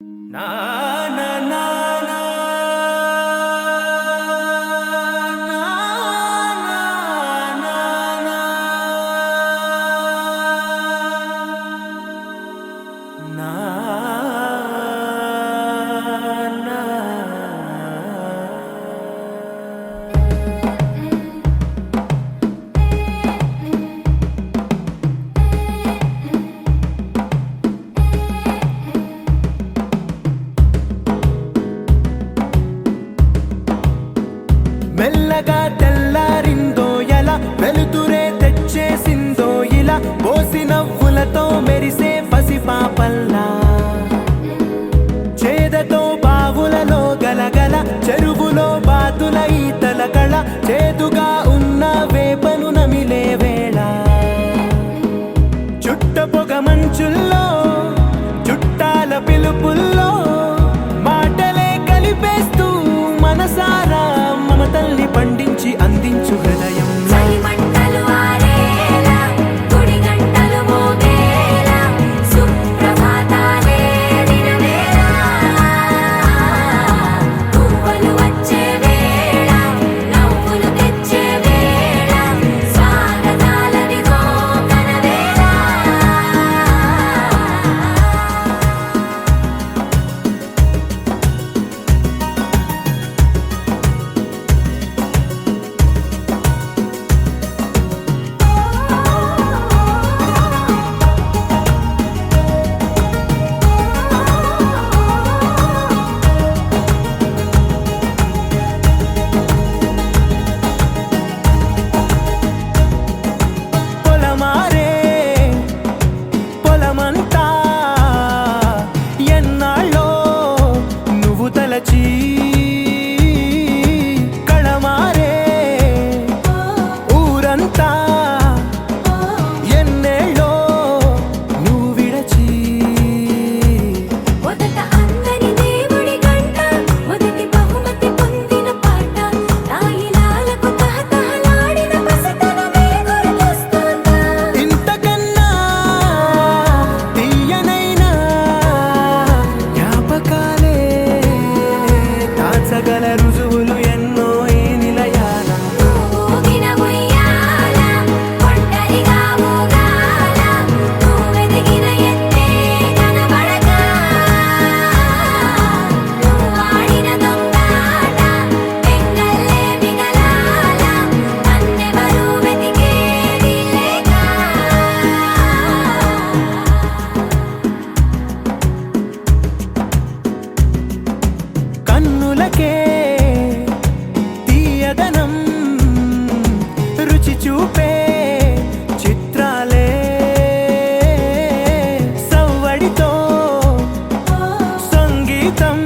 నా నా నా నా మెల్లగా తెల్లారిందో ఎలా వెలుతురే తెచ్చేసిందో ఇలా పోసి నవ్వులతో మెరిసే పసిపాపల్లా చేదతో బావులలో గలగల చెరువులో బాతుల ఈతల కళ చేదుగా ఉన్న వేపను నమిలే వేళ చుట్ట పొగ మంచుల్లో చుట్టాల పిలుపుల్లో మాటలే కలిపేస్తూ మనసారా మమతల్ని పండించి అందించు హృదయం కళమారే ఊరంతా ఎన్నేళ్ళో నువ్వు విడచి మొదట అందని దేవుడి గంట మొదటి బహుమతి పొందిన పాట తాయిలాలకు తహతహలాడిన పసితనమే గుర్తొస్తుందా ఇంతకన్నా తీయనైనా జ్ఞాపకాలే దాచగల రుజువులు ఎన్నో ఈ నిలయాల ఊగిన ఉయ్యాల ఒంటరిగా ఊగాల నువ్వెదిగిన ఎత్తే కనబడక నువ్వాడిన దొంగాట పెంగల్లే మిగలాల నన్నెవరూ వెతికేది లేక కన్నులకే తీయదనం రుచి చూపే చిత్రాలే సవ్వడితో సంగీతం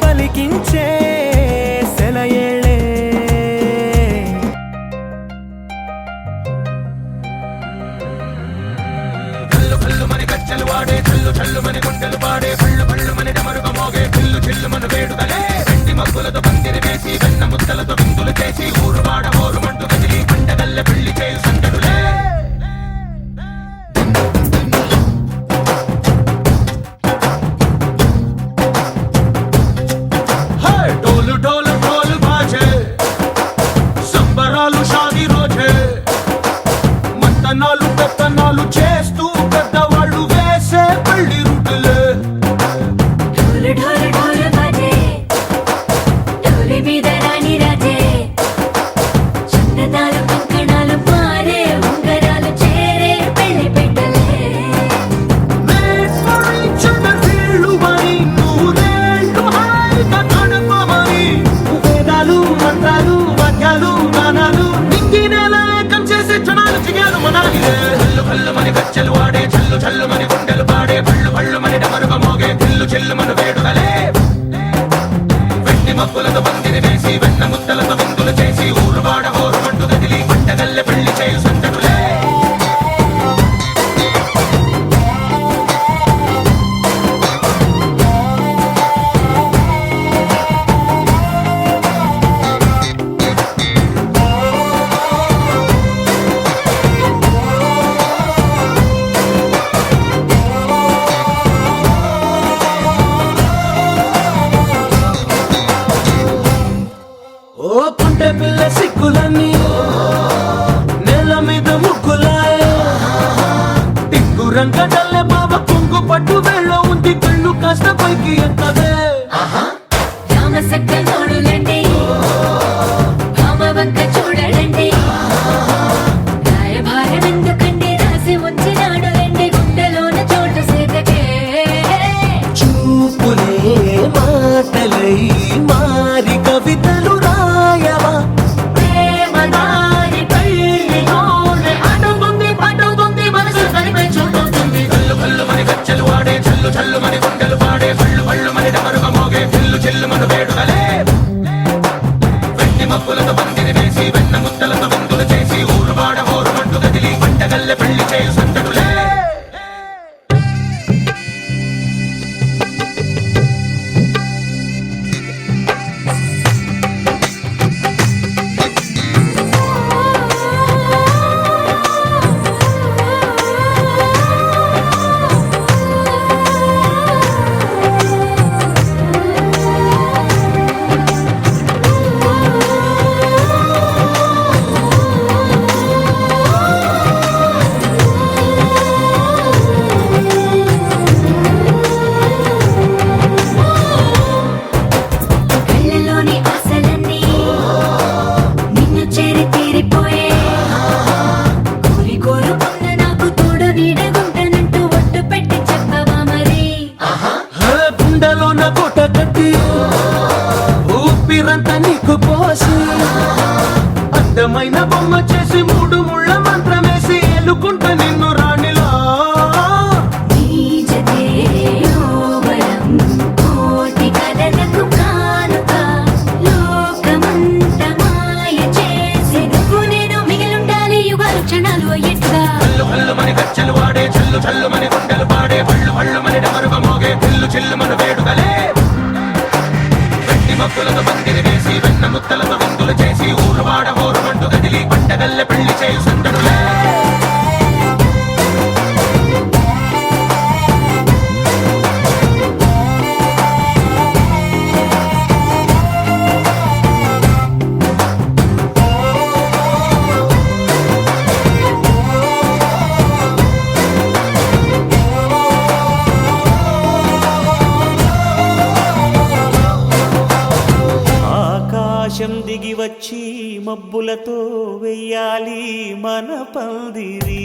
పలికించే సెలయేళ్ళే కల్లు కల్లు మని గజ్జలు వాడే కల్లు చల్లు మని గుండెలు పాడే పళ్ళు పళ్ళు మని డమరుగ మోగే చిల్లు చిల్లు మన వేడుదలే వెండి మగ్గులతో పందిరి వేసి వెన్న ముద్దలతో విందులు చేసి ఊరు వాడ హోరు మంటు కదిలి పండగల్ల పెళ్లి చేయు సందడులే డోలు డోలు డోలు బాజే సంబరాలు షాది రోజే మత్తనాలు పెత్తనాలు చేస్తూ పెద్దవాళ్ళు వేసే పెళ్లి రూటులే ఢోలు ఢోలు ఢోలు బాజే ఢోలి మీద రాణి రాజే చందనాలు కంకణాలు పారే ఒళ్ళో ఉంది కళ్ళు కాస్త పైకి ఎక్కదే రామసక్క నోడులండి భామ వంక చూడడండి రాయభారం ఎందుకండి రాసి ఉంచినాడు ఎండి గుండెలోన చోటు సీతకే చూపులే మాటలై మారి కవితలు రాయవా ప్రేమ దారి పెళ్ళిలోనే అడుగుంది పడుతుంది మనసు కనిపై చూడుతుంది కళ్ళు కళ్ళు మని గజ్జలు వాడే చల్లు చల్లు మని గుండెలు పాడే పళ్ళు పళ్ళు మని డమరుగ మోగే చిల్లు చిల్లు మను వేడుదలే వెండి మబ్బులతో పందిరి వేసి వెన్న ముద్దలతో విందులు చేసి ఊరు వాడ హోరు మంటు కదిలి పంటగల్లె పెళ్లి చేయు సందడులే కళ్ళలోని ఆశలన్నీ నిన్ను చేరి తీరిపోయే కోరి కోరుకున్న నాకు తోడు నీడగుంటానంటూ ఒట్టు పెట్టి చెప్పవా మరి గుండెలోన కోట కట్టి ఊపిరంతా నీకు పోసి అందమైన బొమ్మ చేసి మూడు ముళ్ళ మంత్రమేసి ఎలుకుంటా నిన్ను రాణిలా నీజతే యోవరం కోటి కలలకు కానుక లోకమంత మాయ చేసి నువ్వు నేను మిగిలుండాలి యుగాలు క్షణాలు అయ్యేట్టుగా కళ్ళు కళ్ళు మని గజ్జలు వాడే చల్లు చల్లు మని గుండెలు పాడే పళ్ళు పళ్ళు మని డమరుగ మోగే చిల్లు చిల్లు మను వేడుదలే వెండి మబ్బులతో పందిరి వేసి వెన్న ముద్దలతో విందులు చేసి ఊరు వాడ హోరు మంటు కదిలి పంటగల్లె పెళ్లి చేయు సందడులే ఆకాశం దిగి వచ్చి మబ్బులతో వెయ్యాలి మన పందిరి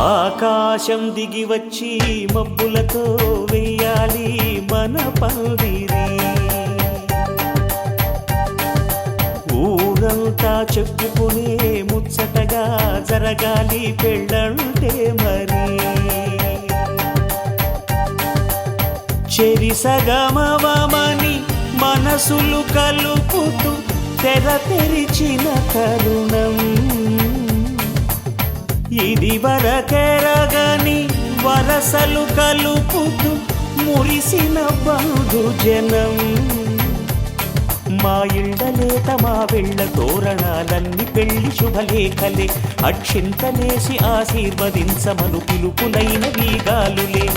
ఆకాశం దిగి వచ్చి మబ్బులతో వెయ్యాలి మన పందిరి ఊరంతా చెప్పుకునే ముచ్చటగా జరగాలి పెళ్ళంటే మరి చెరిసగమవమని మనసులు కలుపుతూ తెర తెరిచిన తరుణం ఇది వరకెరగని వరసలు కలుపుతూ మురిసిన బంధుజనం మా ఇళ్ళలేత మా వెళ్ళ తోరణాలన్నీ పెళ్లి శుభలేఖలే అక్షింతలేసి ఆశీర్వదించమను పిలుపులైన వీగాలులే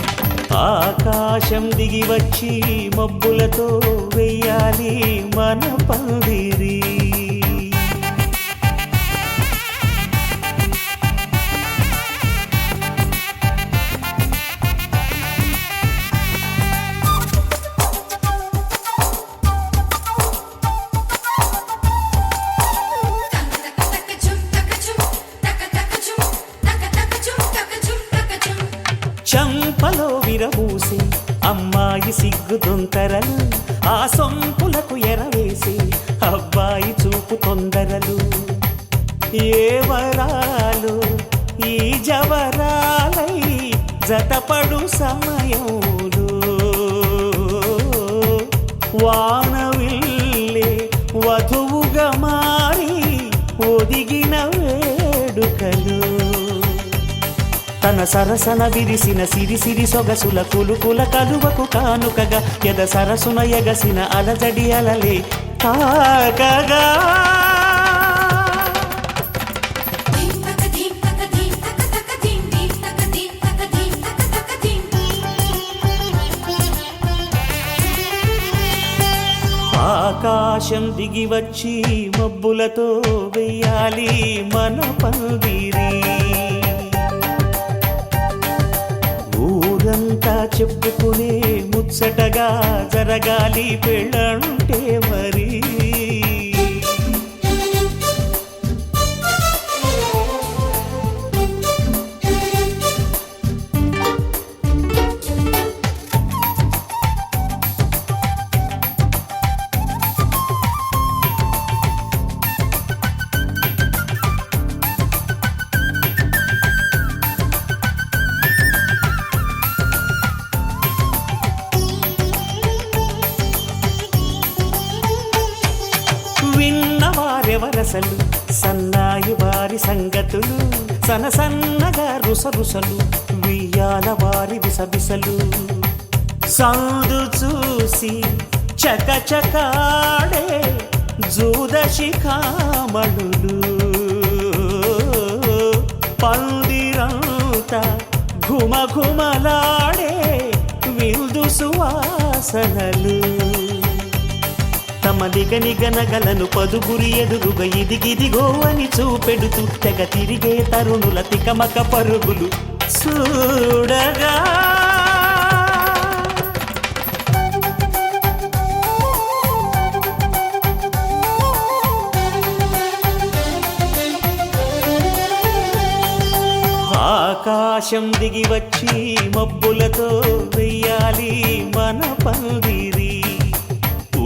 ఆకాశం దిగి వచ్చి మబ్బులతో వెయ్యాలి మన పందిరి చంపలో విరబూసి అమ్మాయి సిగ్గుదొంతరలు ఆ సొంపులకు ఎరవేసి అబ్బాయి చూపు తొందరలు ఏ వరాలు ఈ జవరాలై జతపడు సమయంలో వానవిల్లే వధువుగా మారి ఒదిగిన వేడుకలు తన సరసన విరిసిన సిరిసిరి సొగసుల కులుకుల కలువకు కానుకగా ఎద సరసున ఎగసిన అలజడి అలలే తాకగా ఆకాశం దిగి వచ్చి మబ్బులతో వెయ్యాలి మన పందిరి. ఊరంతా చెప్పుకునే ముచ్చటగా జరగాలి పెళ్ళంటే మరి. విన్నవారెవరసలు సన్నాయి వారి సంగతులు, సనసన్నగా రుసరుసలు వియ్యాల వారి విసవిసలు. సాధు చూసి చకచకాడే జూదశిఖామణులు, పందిరంతా ఘుమఘుమలాడే విందు సువాసనలు. తమ నిగనిగనగలను పదుగురి ఎదురుగా ఇదిగిదిగో అని చూపెడుతూ తెగ తిరిగే తరుణుల తికమక పరుగులు చూడగా. ఆకాశం దిగి వచ్చి మబ్బులతో వెయ్యాలి మన పందిరి.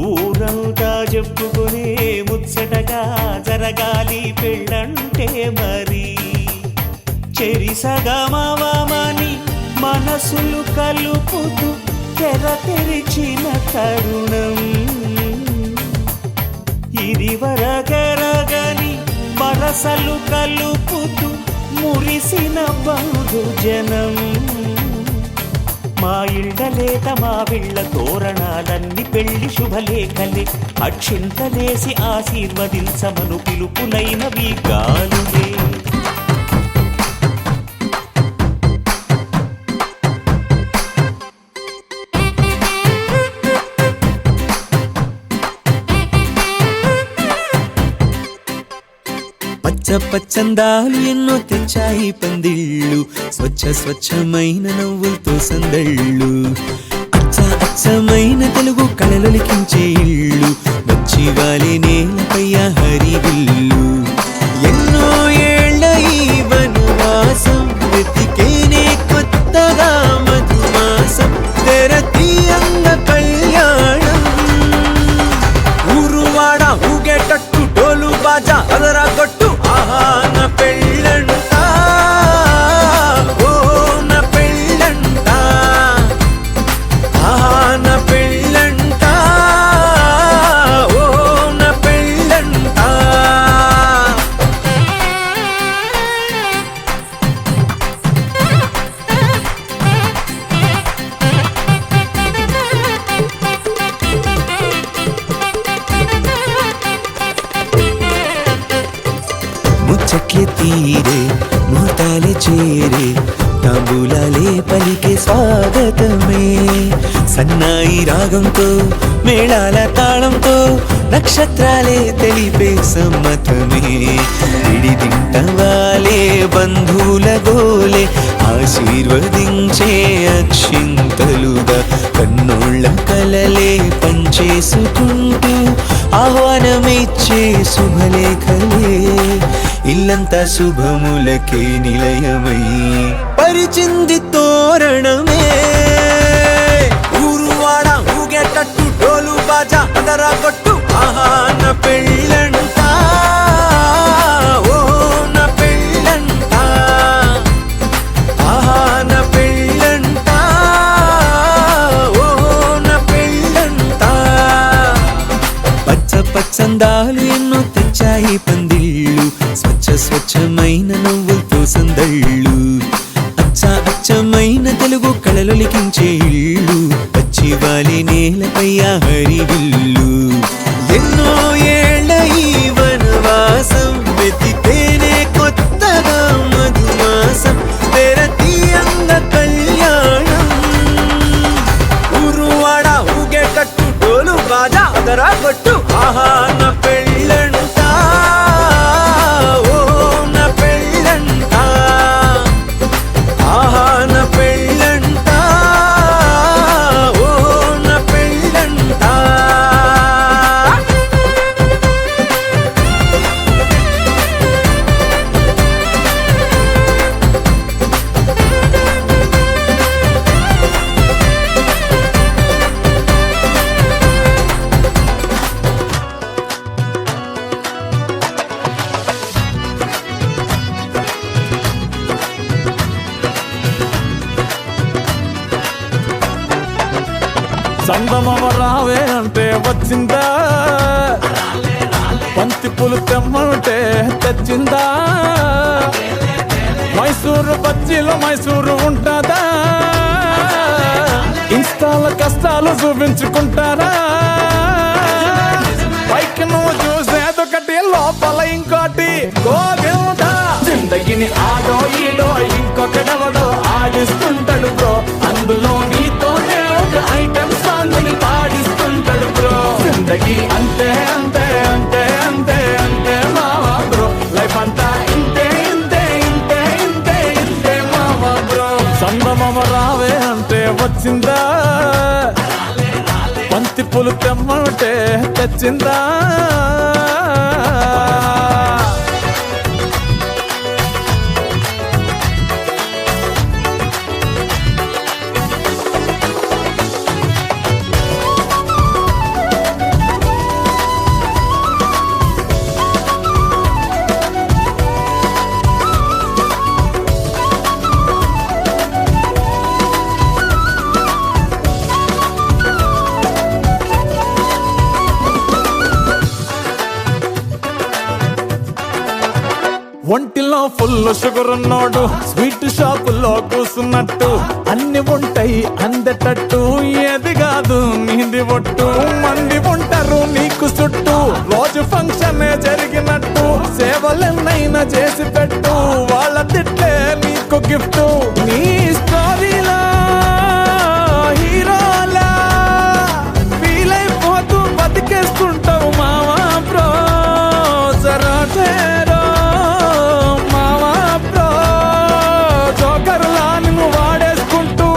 ఊరంతా చెప్పుకునే ముచ్చటగా జరగాలి పెళ్ళంటే మరి. చెరిసగమవమని మనసులు కలుపుతూ తెర తెరిచిన తరుణం, ఇదివరగరగని వరసలు కలుపుతూ మురిసిన బంధుజనం. మా ఇళ్ళలేత మా విళ్ళ తోరణాలన్నీ పెళ్లి శుభలేఖలే, అక్షింతలేసి ఆశీర్వదించమను పిలుపులైనవి గాలులే. పచ్చ పచ్చందాలు ఎన్నో తెచ్చాయి పందిళ్ళు, స్వచ్ఛ స్వచ్ఛమైన నవ్వులతో సందళ్ళు. అచ్చ అచ్చమైన తెలుగు కళలొలికించే ఇళ్ళు, వచ్చి వాలి నేలపై హరివిల్లు. ఎన్నో ఏళ్ల ఈ వనవాసం వెతికేనే కొత్తగా మధుమాసం, తెరతీయంగ కళ్యాణం. ఊరువాడ ఊగేటట్టు డోలు బాజా అదరా కొట్టు, ఆహా నా పెళ్ళంట, ఓ నా పెళ్ళంట, ఆహా నా పెళ్ళంట, ఓ నా పెళ్ళంట. ముచ్చట్లే తీరే ముహూర్తాలే చేరే, తాంబూలాలే పలికే స్వాగతమే. సన్నాయి రాగంతో మేళాల తాళంతో నక్షత్రాలే తెలిపే సమ్మతమే. విడిదింటవాలే బంధువుల గోలే ఆశీర్వదించే అక్షింతలుగా, కన్నోళ్ళ కలలే పంచేసుకుంటూ ఆహ్వానమిచ్చే శుభలేఖలే. ఇల్లంతా శుభములకే నిలయమై పరిచింది తోరణమే. ఊరువాడ ఊగేటట్టు డోలు బాజా అదరా కొట్టు, ఆహా నా పెళ్ళంట, ఓ నా పెళ్ళంట, ఆహా నా పెళ్ళంట, ఓ నా పెళ్ళంట. పచ్చ పచ్చందాలు ఎన్నో తెచ్చాయి పందిళ్ళు, స్వచ్ఛ స్వచ్ఛమైన నవ్వులతో సందళ్ళు. అచ్చ అచ్చమైన తెలుగు కళలొలికించే ఇళ్ళు, వచ్చి వాలి నేలపై హరివిల్లు. ఎన్నో ఏళ్ల ఈ వనవాసం వెతికేనే కొత్తగా మధుమాసం, తెరతీయంగ కళ్యాణం. ఊరువాడ ఊగేటట్టు డోలు బాజా అదరా కొట్టు, ఆహా చందమామ రావే అంటే వచ్చిందా, బంతి పూలు తెమ్మంటే తెచ్చిందా, మైసూరు బజ్జీలో మైసూరు ఉంటుందా, ఇన్స్టాల కష్టాలు చూపించుకుంటారా, పైకి నువ్వు చూసేదొకటి లోపల ఇంకోటి. గోవిందా జిందగిని ఆడో ఈడో ఇంకొకడెవడో ఆడిస్తుంటాడు బ్రో, అందులో నీతోనే ఒక ఐటమ్ సాంగ్ ని పాడిస్తుంటాడు బ్రో. జిందగీ అంతే అంతే అంతే అంతే అంతే మావా బ్రో, లైఫ్ అంతా ఇంతే ఇంతే ఇంతే ఇంతే ఇంతే మావా బ్రో. చందమామ రావే అంటే వచ్చిందా, బంతి పూలు తెమ్మంటే తెచ్చిందా. ఒంటిలో ఫుల్ షుగర్ ఉన్నోడు స్వీట్ షాపుల్లో కూసున్నట్టు, అన్ని ఉంటాయి అందేటట్టు, ఏది కాదు నీది ఒట్టు. మంది ఉంటారు నీకు చుట్టూ, రోజు ఫంక్షన్ జరిగినట్టు, సేవలెన్నైనా చేసి పెట్టు, వాళ్ళ తిట్లే నీకు గిఫ్ట్. నీ స్టోరీలా హీరోలా ఫీలైపోతూ బతికేస్తుంటావు మావా బ్రో. జరాటేరో మావా బ్రో, జోకర్లా నిన్ను వాడేసుకుంటూ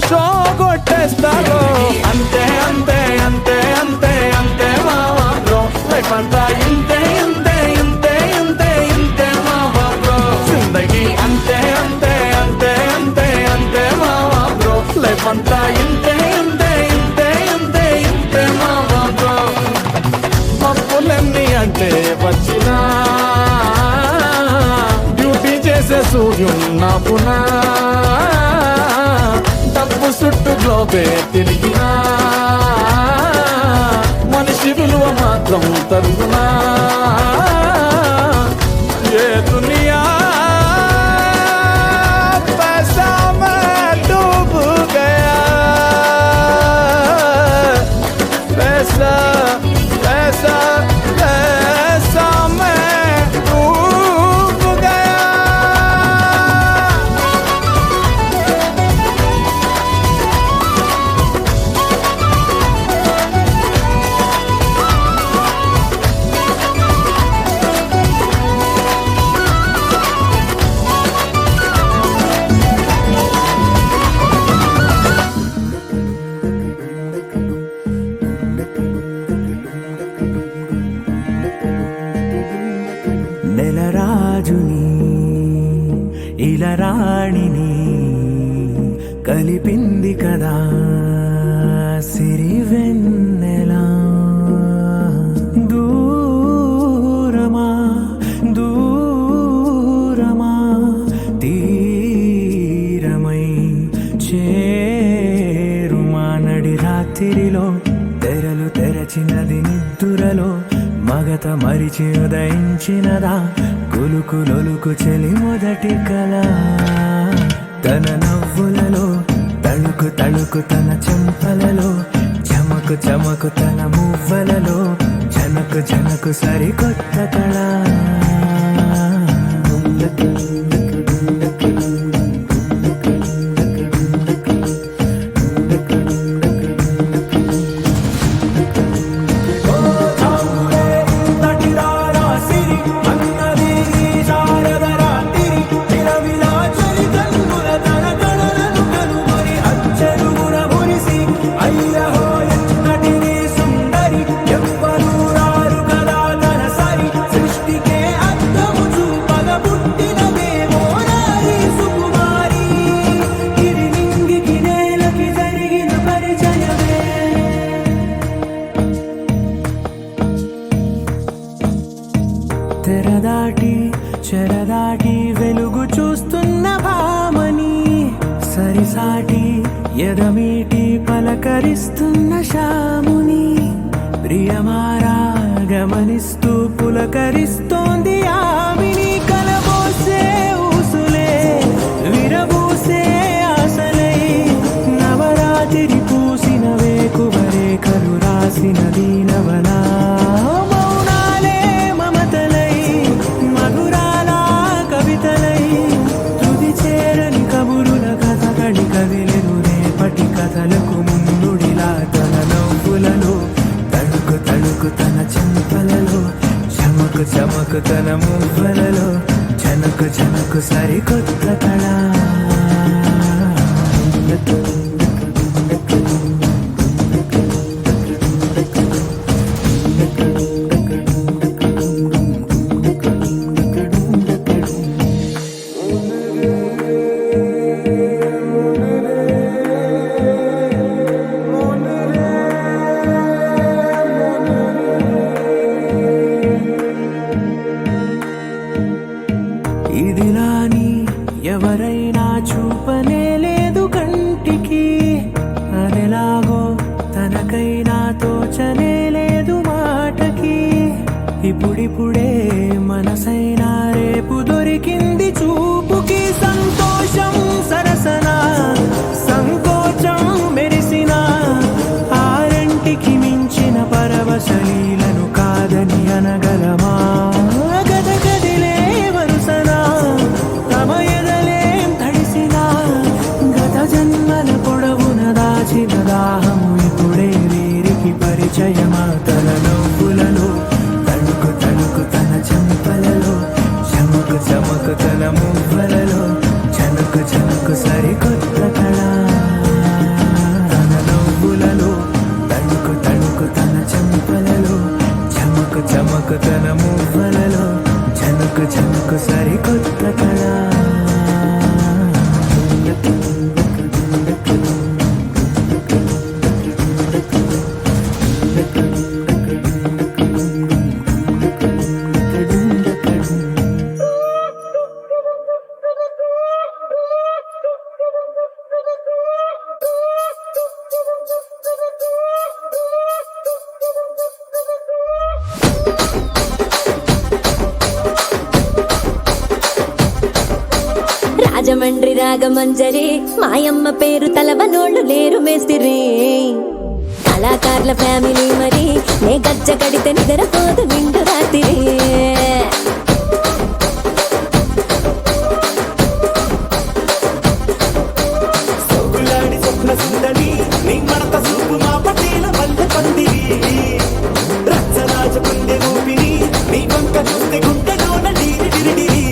షో కొట్టేస్తారు. అంతే అంతే అంతే అంతే అంతే మావా బ్రో, లైఫ్ అంతా ఇంతే ఇంతే ఇంతే ఇంతే ఇంతే మావా బ్రో. జిందగీ అంతే అంతే అంతే అంతే అంతే మావా బ్రో, లైఫ్ అంతా ఇంతే ఇంతే ఇంతే ఇంతే ఇంతే మావా బ్రో. మప్పులన్నీ అంటే వచ్చినా, డ్యూటీ చేసే సూర్యున్నా పునా, డబ్బు చుట్టూ గ్లోబే తిరిగినా, మనిషి విలువ మాత్రం తరుగునా. ఏ దునియా पैसा में डूब गया, पैसा पैसा पैसा में डूब गया. నెలరాజుని ఇలరాణిని కలిపింది కదా సిరివెన్నెలా. దూరమా దూరమా తీరమై చేరుమా, నడి రాత్రిలో తెరలు తెరచినది నిద్దురలో, మగత మరిచి ఉదయించినదా కులుకులొలుకు చెలి మొదటి కళ. తన నవ్వులలో తళుకు తళుకు తన చెంపలలో, చమకు చమకు తన మువ్వలలో, జనకు జనకు సరికొత్త కళ. తెరదాటి చెరదాటి వెలుగు చూస్తున్న భామని, సరిసాటి ఎదమీటి పలకరిస్తున్న శాముని ప్రియమారా గమనిస్తూ పులకరిస్తోంది ఆవిని కలబోసే ఊసులే విరబూసే ఆశలై నవరాత్రి పూసిన వేకువరేఖలు రాసిన దీనవనా మౌనాలే మమతలై మధురాల కవితలై తుది చేరని కబురుల కథకళి కదిలెను రేపటి కథలకు ముందుడిలా తన నవ్వులలో తడుకు తడుకు తన చెంపలలో చమకు చమకు తన మువ్వలలో చనకు చనకు సరికొత్త కళ ఇదిలాని ఎవరైనా చూపనే లేదు కంటికి అదెలాగో తనకైనా తోచనే లేదు మాటకి ఇప్పుడిప్పుడే మనసైనా రేపు దొరికింది చూపుకి సంతోషం సరసన సంకోచం మెరిసిన ఆరంటికి మించిన పరవశలీలను కాదని అనగలమా గద గదిలే వరుసనా తమ ఎదలేం తడిసినా గత జన్మల పొడవున దాచిన దాహము ఇప్పుడే వీరికి పరిచయమా తన నవ్వులలో తణుకు తణుకు తన చెంపలలో చమకు చమకు తన మువ్వలలో చనుకు చనుకు సరికొత్త కళ తన నవ్వులలో తణుకు తణుకు తన చెంపలలో చమకు చమకు తన మువ్వలలో చనుకు చనుకు సరికొత్త కళ రాజమండ్రి రాగమంజరి మాయమ్మ పేరు తలవనోళ్ళు లేరు మేస్తిరి కళాకారుల ఫ్యామిలీ మరి నే గజ్జ కడితే నిద్రపోదు నిండు రాత్రి సొగులాడి స్వప్న సుందరి నీ మడత చూపు మా పటేల వల్ల పందిరి రచ్చరాజ పుండె ఊపిరి నీ వంక చూస్తే గుండెలోన డీరి డిరిడిరి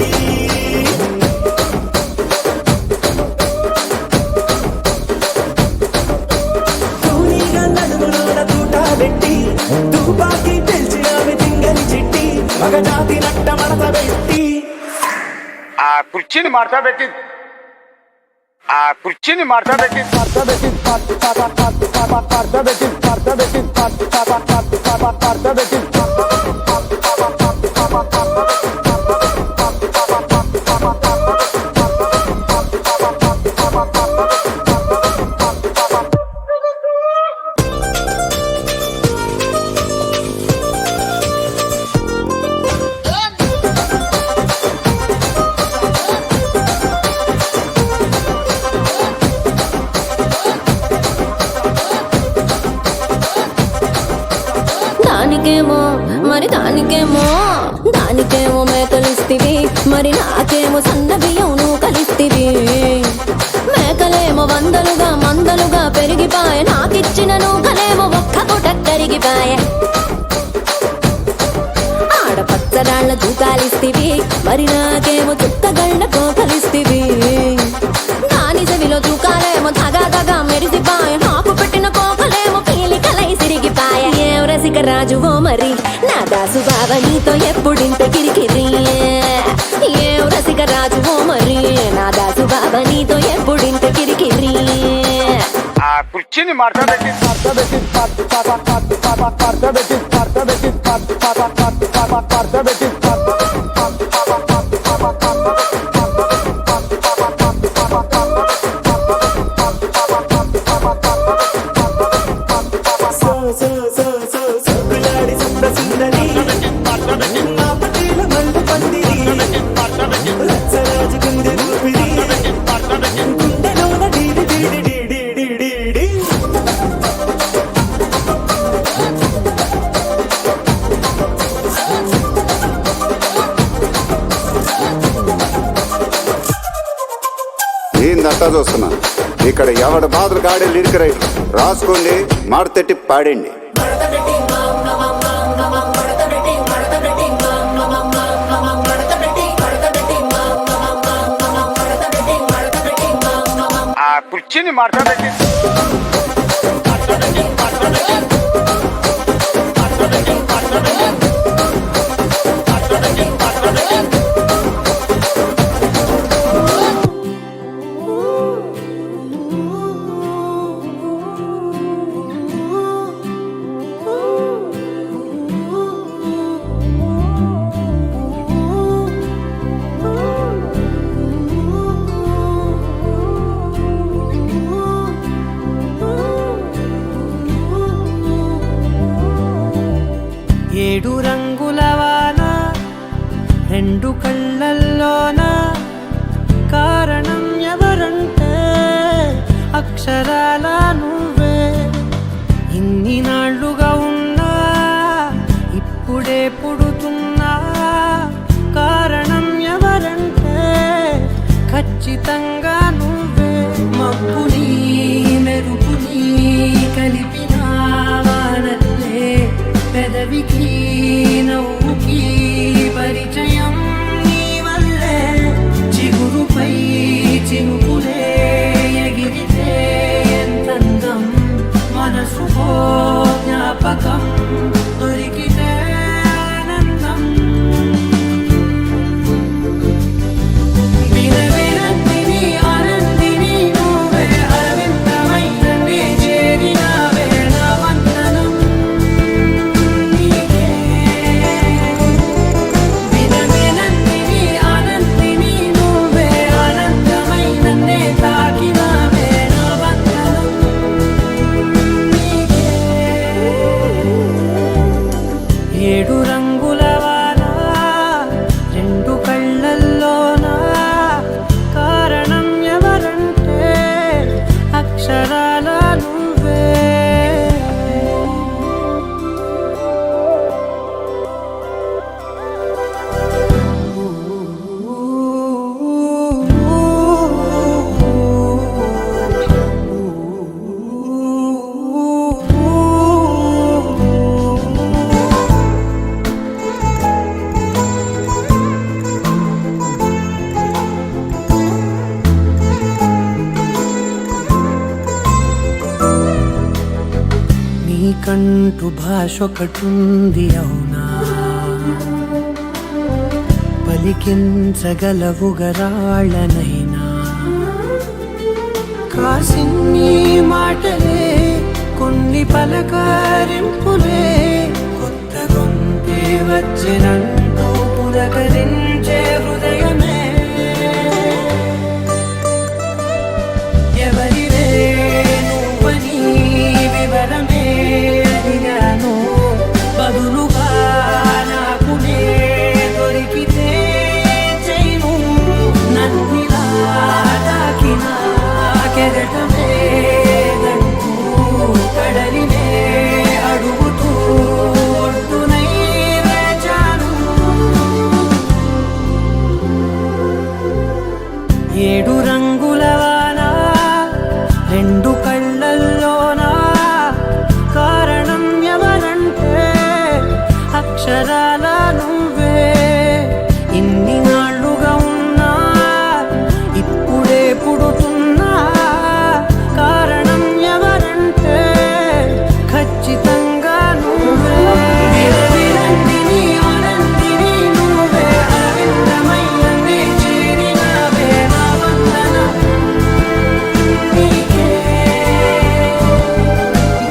తూనీగా నడుములోన తూట పెట్టి తుపాకి పెంచి ఆమె తింగని చిట్టి మగజాతి నట్ట మడత పెట్టి ఆ కుర్చీని మార్తా పెట్టి ఆ కుర్చీని మార్తా పెట్టి దానికేమో మరి దానికేమో మేకలిస్తివి మరి నాకేమో సన్న బియ్యం నువ్వు కలిస్తివి మేకలేమో మందలుగా పెరిగిపాయే నాకిచ్చిన నూకలేమో ఒక్క పూట కరిగిపాయే ఆడపచ్చరాళ్ళ తూకాలిస్తివి మరి నాకేమో చుక్కగళ్ళ కోకలిస్తివి దాని చెవిలో తూకాలేమో దగా మెరిసిపాయే నాకు పెట్టిన కోకలేమో పీలికలై సిరిగిపాయే ఏం రసిక రాజువో మరి నా దాసు బావ నీతో ఎప్పుడింత కిరికిరి ఏం రసిక రాజువో మరి నా దాసు బావ నీతో ఎప్పుడింత కిరికిరి ఆ కుర్చీని మార్తా పెట్టి అట్టా చూస్తున్నా. ఇక్కడ ఎవడ బాధలు కాడే లిరిక్ రైట్ రాసుకోండి, మాడతెట్టి పాడండి. ఆ కుర్చీని మార్చబెట్టి ఏడు రంగుల వాన రెండు కళ్ళల్లోన కారణం ఎవరంటే అక్షరాల నువ్వే. ఇన్ని నాళ్ళుగా ఉన్నా ఇప్పుడే పుడుతున్నా కారణం ఎవరంటే ఖచ్చితంగా నువ్వే. మబ్బుని మెరుపుని కలిపిన వానల్లే పెదవికి నవ్వుకి పరిచయం నీ వల్లే. చిగురుపై చినుకులే ఎగిరితే ఎంతందం, మనసుకో జ్ఞాపకం దొరికితే ఆనందం. వినవినంతిని ఆనందిని నువ్వే, అరవిందమైన నీ చేరినావే నా వందనం. వినవినంతిని ఆనందిని నువ్వే, ఆనందమైన నే తాకినావే నా వందనం. ఏడు రంగుల వాన రెండు కళ్ళల్లోన కారణం ఎవరంటే అక్షరాల నువ్వే. నీకంటూ భాష ఒకటుంది అవునా, పలికించగలవుగరాళ్ళనైనా. కాసిన్ని మాటలే కొన్ని పలకరింపులే, కొత్త గొంతే వచ్చినంటూ పులకరించే హృదయమే. ఎవరివే నువ్వని వివరమే అడిగాను, బదులుగా నాకునే దొరికితే చేయను. నన్నిలా తాకిన కెరటమే గంటూ కడలినే అడుగుతూ ఒడ్డునై వేచాను. ఏడు రంగుల వాన రెండు కళ్ళల్లోన కారణం ఎవరంటే అక్షరాల నువ్వే. ఇన్ని నాళ్ళుగా ఉన్నా ఇప్పుడే పుడుతున్నా కారణం ఎవరంటే ఖచ్చితంగా నువ్వే. వినవినంతిని ఆనందిని నువ్వే, అరవిందమైన నే చేరినావే నా వందనం.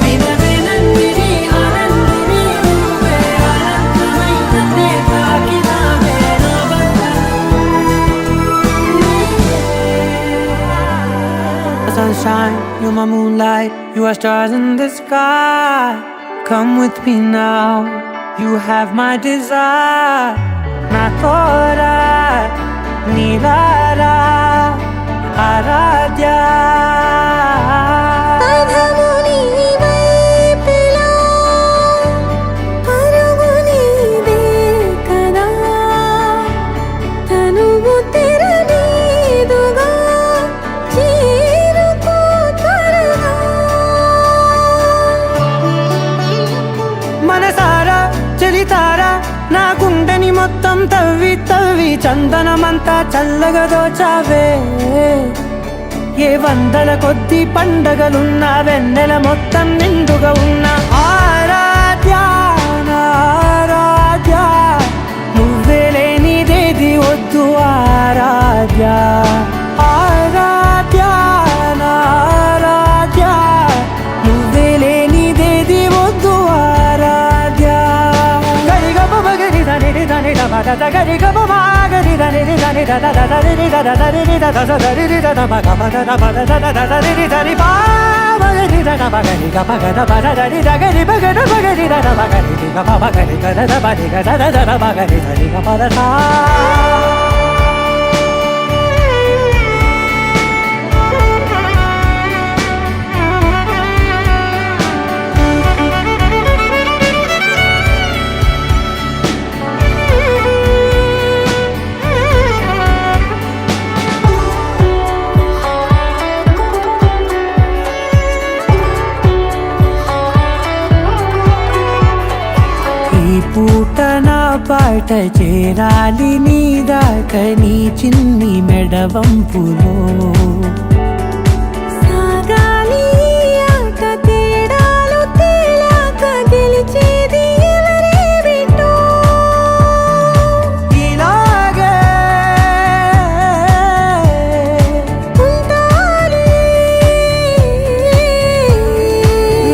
వినవినంతిని ఆనందిని నువ్వే, ఆనందమైన నే తాకినావే నా వందనం. Sunshine, you're my moonlight, you are stars in the sky. Come with me now, you have my desire. Na tora, nilara, aradya. అధము నీ వైపులా, పరుగు నీదే కదా, తనువు తెరనీదుగా, జీవితం తవ్వి చందనమంతా చల్లగా దోచావే ఏ వందల కొద్ది పండగలున్న వెన్నెల మొత్తం నిండుగా ఉన్న ఆరాధ్య నా ఆరాధ్య నువ్వే లేనిదేది వద్దు ఆరాధ్య ఆరాధ్య నా ఆరాధ్య నువ్వే లేనిదేది వద్దు ఆరాధ్య గరిగ బగరి దని దని దబద గరి గబ మాగరి దని దని దద దరి దద దరి దద దరి దద బగ బగ దబద దద దరి దరి బా మగరి దద బగరి గ బగ దబద దరి దగరి బగ బగరి దద బగరి గ బగరి గ దద బగరి గ దద దద బగరి దరి గ పద సా పూట నా పాట చేరాలి నీ దాకా నీ చిన్ని మెడవంపులో సాగాలి ఆట తేడాలు తేలాక గెలిచేది ఎవరే బిడ్డో ఇలాగే ఉంటాలి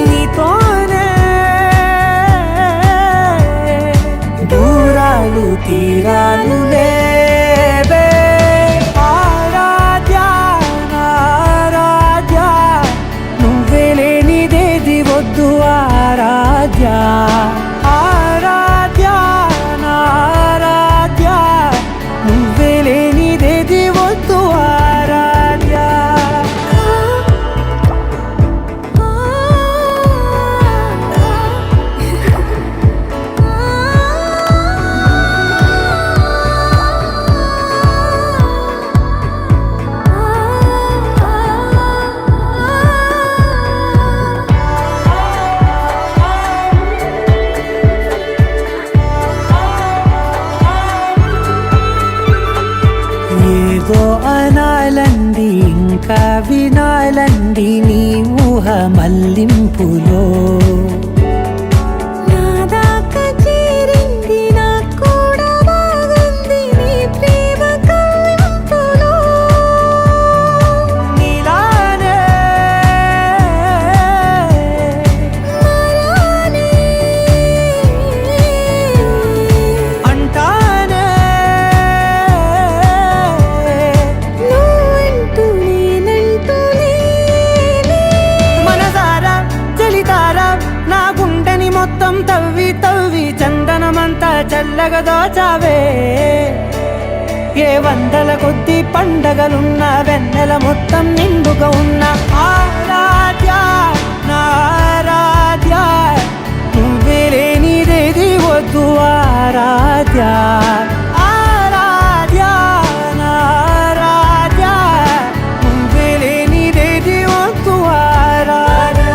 నీతోనే దూరాలు తీరాలు లేవే ఆరాధ్య నా ఆరాధ్య నువ్వే లేనిదేది వద్దు ఆరాధ్య ఆరాధ్య నా ఆరాధ్య నువ్వే లేనిదేది వద్దు ఆరాధ్య ఏదో అనాలండి ఇంకా వినాలండి నీ ఊహ మల్లింపులో నా దాకా చేరింది నాకు కూడా బాగుంది నీ ప్రేమ కవ్వింపులో నీలానే మరానే అంటానే నువ్వంటూ నేనంటూ లేనే మనసారా చలితారా నా గుండెని మొత్తం తవ్వి తవ్వి చందనమంతా చల్లగా దోచావే ఏ వందల కొద్ది పండగలున్న వెన్నెల మొత్తం నిండుగా ఉన్న ఆరాధ్య నా ఆరాధ్య నువ్వే లేనిదేది వద్దు ఆరాధ్య ఆరాధ్య నా ఆరాధ్య నువ్వే లేనిదేది వద్దు ఆరాధ్య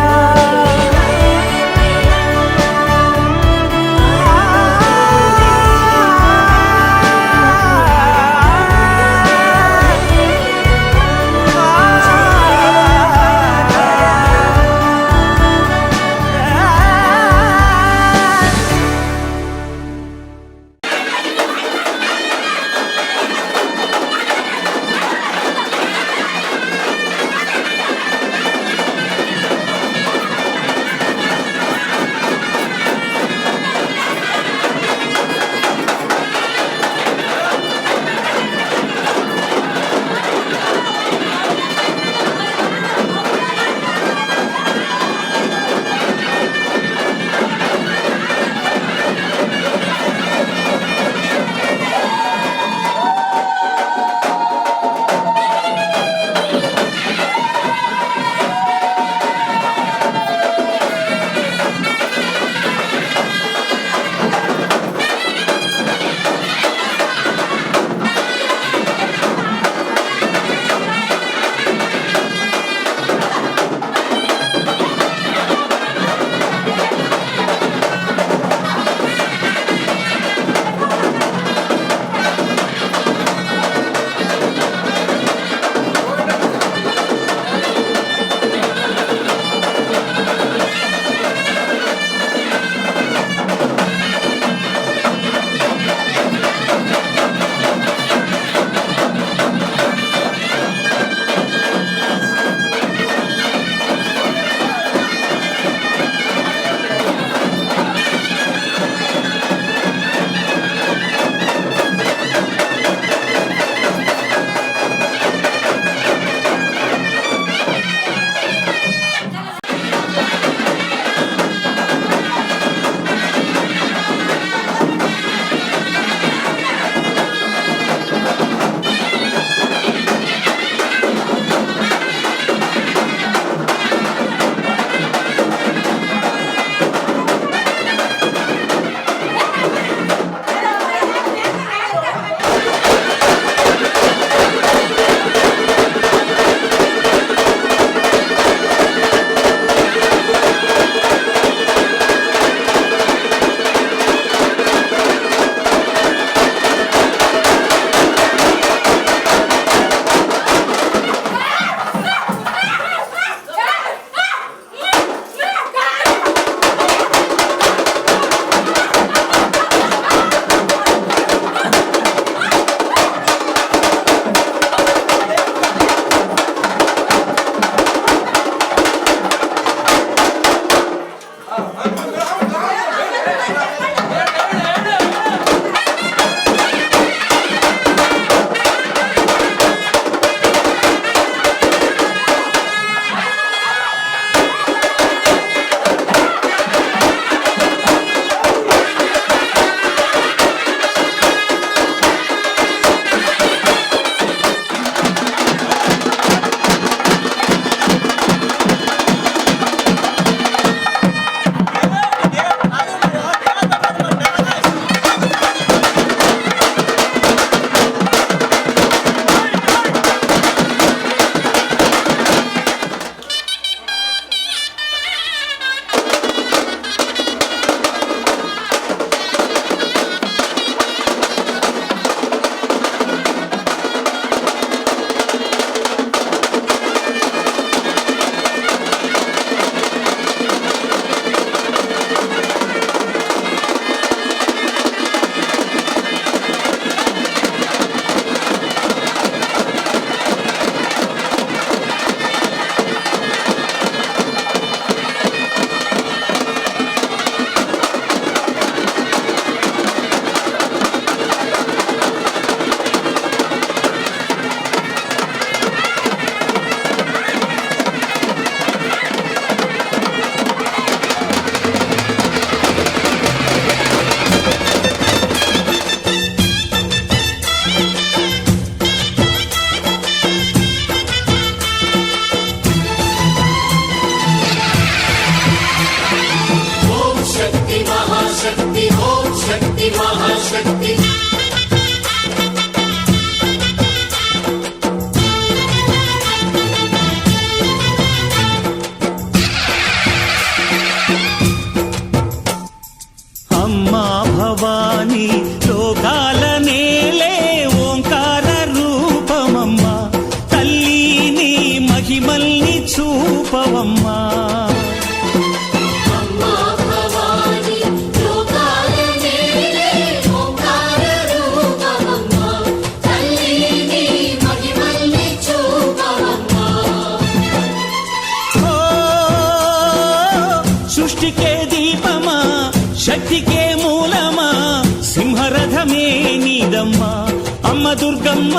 దుర్గమ్మ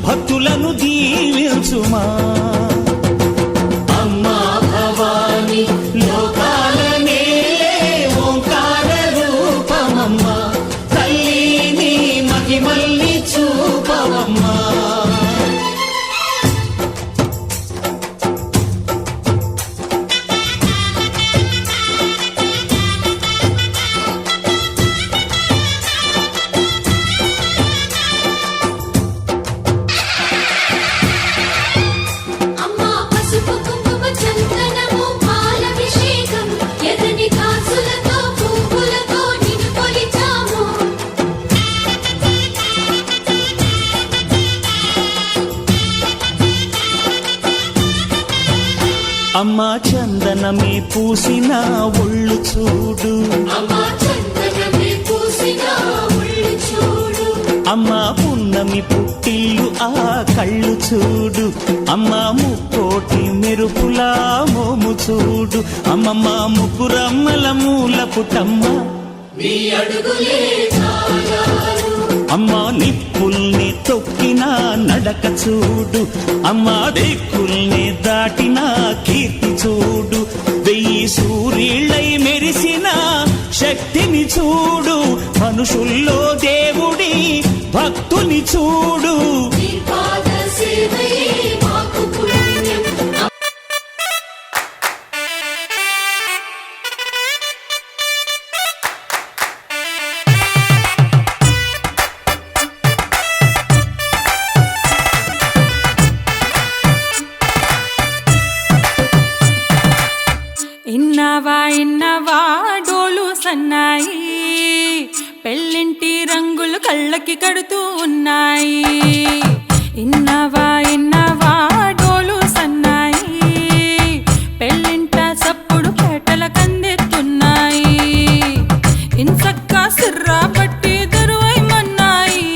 భక్తులను దీవించుమా. అమ్మా భవాని లోకాల నేలే ఓంకార రూపమమ్మ, తల్లిని మహిమల్ని చూపవమ్మా. అమ్మా పసుపు కుంకుమ చందనము పాలభిషేకం ఎర్రని కాసులతో పువ్వులతో నిన్ను కొలిచాము. అమ్మా చందనమే పూసిన ఒళ్ళు చూడు, అమ్మా చందనమే పూసిన ఒళ్ళు చూడు. అమ్మా పున్నమి పుట్టిల్లు ఆ కళ్ళు చూడు, అమ్మా ముక్కోటి మెరుపులా మోము చూడు. అమ్మమ్మ ముగ్గురమ్మల మూల పుట్టమ్మ, నీ అడుగులే చాలారు. అమ్మా నిప్పుల్ని తొక్కిన నడక చూడు, అమ్మా దిక్కుల్ని దాటిన కీర్తి చూడు. 1000 సూర్యుళ్ళై మెరిసిన శక్తిని చూడు, మనుషుల్లో దేవుడి భక్తుని చూడు. నీ పాద సేవయే మాకు పుణ్యం. ఇన్నవా ఇన్నవా డోలు సన్నాయి, పెళ్ళింటి రంగులు కళ్ళకి కడుతూ ఉన్నాయి. ఇన్నవా ఇన్నవా డోలు సన్నాయి, పెళ్ళింట చప్పుడు పేటల కందెత్తున్నాయి. ఇన్సక్క సిర్రా పట్టి దరువైమన్నాయి,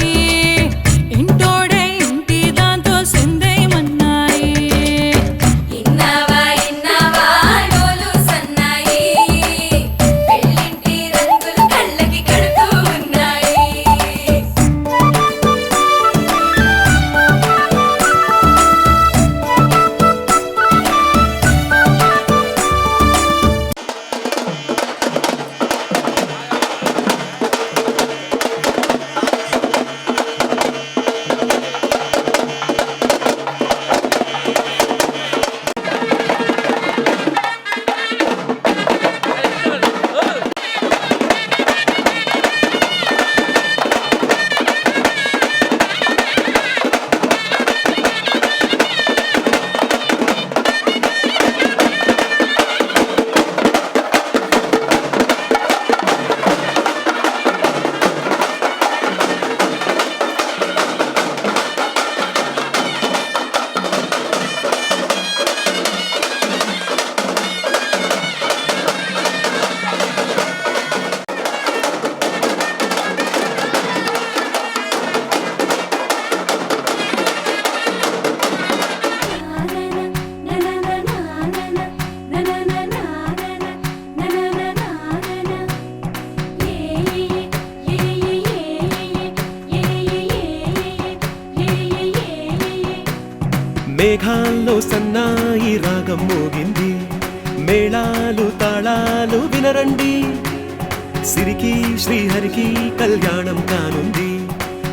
ఇంటోడే ఇంటి దాంతో సిందేయమన్నాయి. ఇన్నవా ఇన్నవా డోలు సన్నాయి, పెళ్ళింటి రంగులు కళ్ళకి కడుతూ ఉన్నాయి. మేఘాల్లో సన్నాయి రాగం మోగింది, మేళాలు తాళాలు వినరండి. సిరికి శ్రీహరికి కళ్యాణం కానుంది,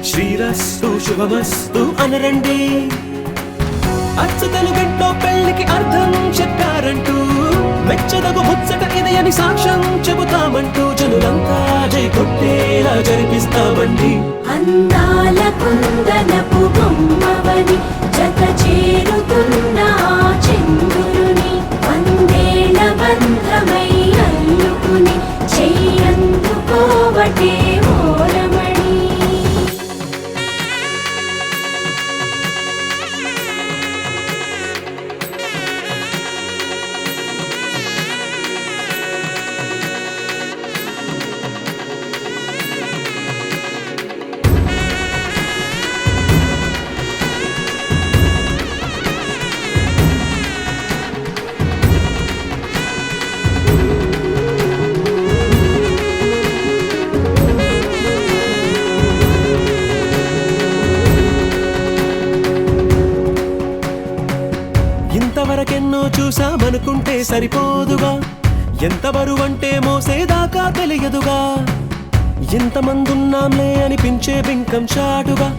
శ్రీరస్తు శుభమస్తు అనరండి. అచ్చతలు గంటో పెళ్లికి అర్థం చెప్పారంటూ, మెచ్చదగు ముచ్చట ఇది అని సాక్ష్యం చెబుతామంటూ, జనులంతా జై కొట్టేలా జరిపిస్తామండి. అందాల కుందనపు బొమ్మవని జత చేరుతున్న చంద్రుని, వందేళ్ల బంధమై అల్లుకుని చెయ్యందుకోవటే ఓరమణి. ఇంతవరకెన్నో చూసామనుకుంటే సరిపోదుగా, ఎంత బరువంటే మోసేదాకా తెలియదుగా, ఇంతమందున్నాంలే అనిపించే బింకం చాటుగా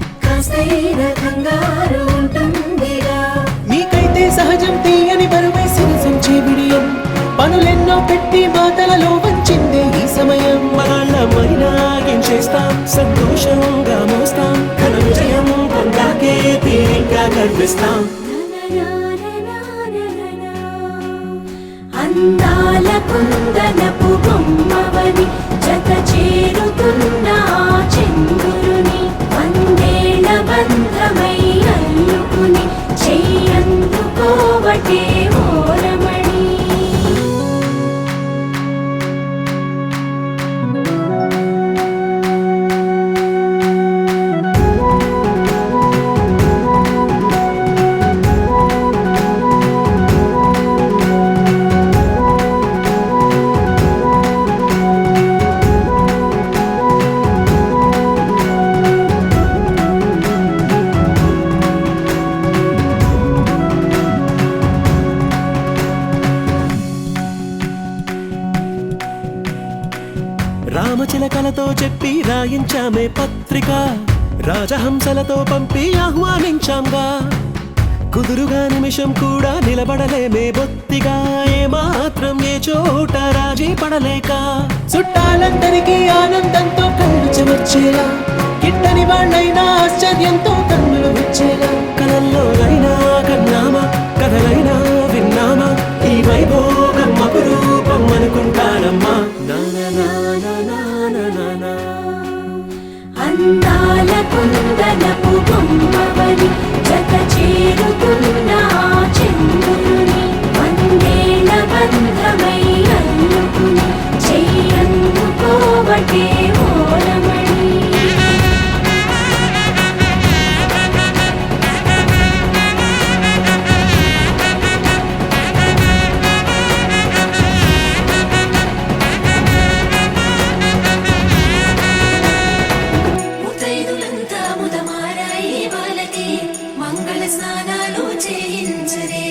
మీకైతే సహజం తీయని బరువై సిరిసంచే బిడియం, పనులెన్నో పెట్టి మాటలలో వంచిందే ఈ సమయం. మనాళ్ళమైనా ఏం చేస్తాం, సంతోషంగా మోస్తాం, ఘన విజయం పొందాకే తీరిగ్గా గర్విస్తాం. అందాల కుందనపు బొమ్మవని జత చేరుతున్న చంద్రుని, వందేళ్ల బంధమై అల్లుకుని చెయ్యందుకోవటే ఓరమణి. రామచిలకలతో చెప్పి రాయించామే పత్రిక, రాజహంసలతో పంపి ఆహ్వానించాంగా, కుదురుగా నిమిషం కూడా నిలబడలేమే బొత్తిగా, ఏమాత్రం ఏ చోట రాజీ పడలేక, చుట్టాలందరికీ ఆనందంతో కళ్ళు చెమర్చేలా, గిట్టని వాళ్ళైనా ఆశ్చర్యంతో కన్నులు వచ్చేలా, కలల్లోనైనా కన్నామా, కథలైనా విన్నామా, ఈ వైభోగం అపురూపం అనుకుంటానమ్మా. అందాల కుందనపు బొమ్మవని జత చేరుతున్న చంద్రుని, వందేళ్ల బంధమై అల్లుకుని చెయ్యందుకోవటే ఓరమణి. ముతైదులంతా ముదమారాయి వాళ్ళకి మంగళ స్నానాలు చేయించరే,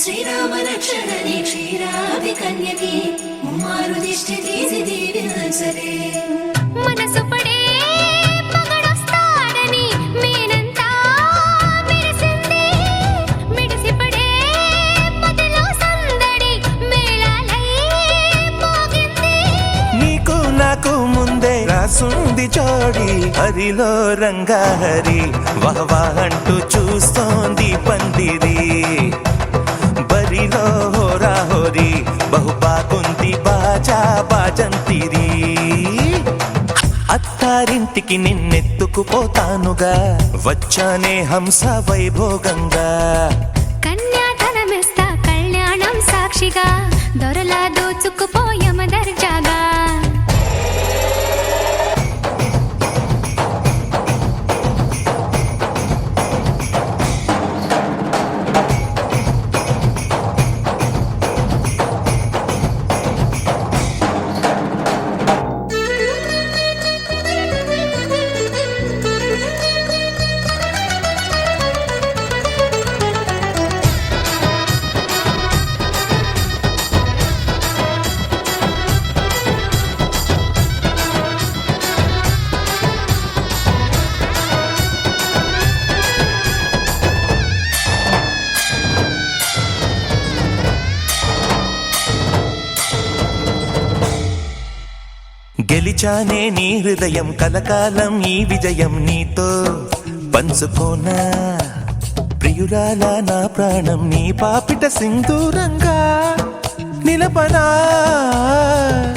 శ్రీరామ రక్షణని క్షీరాభి కన్యకి ముమ్మారు దిష్టి తీసి దీవించరే. మనసు పడే మగడొస్తాడని మేనంతా మెరిసింది, మిడిసి పడే మదిలో సందడి మేళాలై మోగింది. నీకు నాకు ముందే రాసుంది జోడి, హరిలో రంగా హరి వహవా అంటూ చూస్తోంది పందిరి, బరిలో హోరా హోరి బహుబాగుంది బాజా బాజంతిరి. అత్తారింటికి నిన్నెత్తుకుపోతానుగా, వచ్చానే హంస వైభోగంగా, కన్యాధనమిస్తా కళ్యాణం సాక్షిగా, దొరలా దోచుకుపోయమ దర్జాగా. గెలిచానే నీ హృదయం, కలకాలం ఈ విజయం నీతో పంచుకోనా, ప్రియురాల నా ప్రాణం నీ పాపిట సింధూరంగా నిలపనా.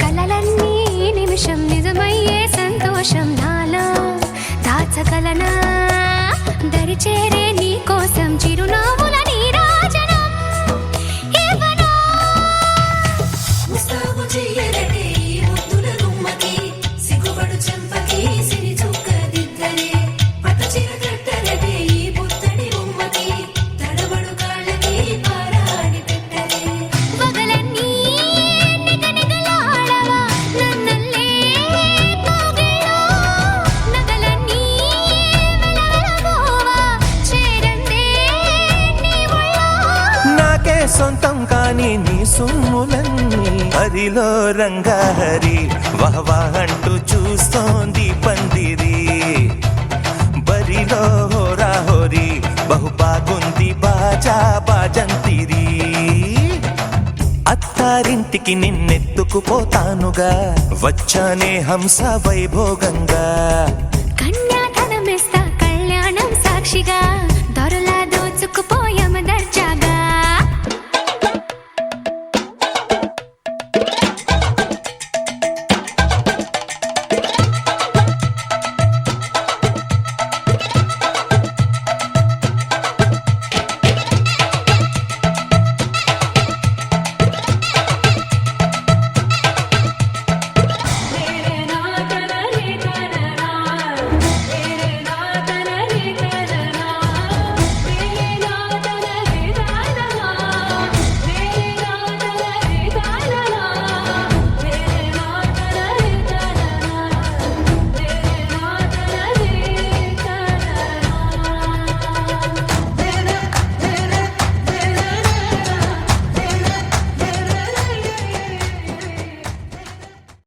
కలలన్నీ నిమిషం నిజమయ్యే సంతోషం నాలో దాచగలనా, దరిచేరే నీ కోసం చిరునవ్వుల నీరాజనం ఇవ్వనా. ముస్తాబు చెయ్యరటే ఈ ముద్దుల గుమ్మకి, సిగ్గుపడు చెంపకి సిరి చుక్క దిద్దలే, పట్టు చీర కట్టరటే ఈ పుత్తడి బొమ్మకి, తడబడు కాళ్ళకి పారాడి పెట్టలే. పగలన్నీ నిగనిగలాడవా నన్నల్లే కోగిలో, నగలన్నీ వెలవెలబోవా చేరందే నీ సొంతం కాని నీ సొమ్ములన్నీ హరిలో రంగాహరి వహవా అంటూ చూస్తోంది పందిరి బరిలో హోరా హోరి బహు బాగుంది బాజా బాజంతిరి అత్తారింటికి నిన్నెత్తుకుపోతానుగా వచ్చానే హంస వైభోగంగా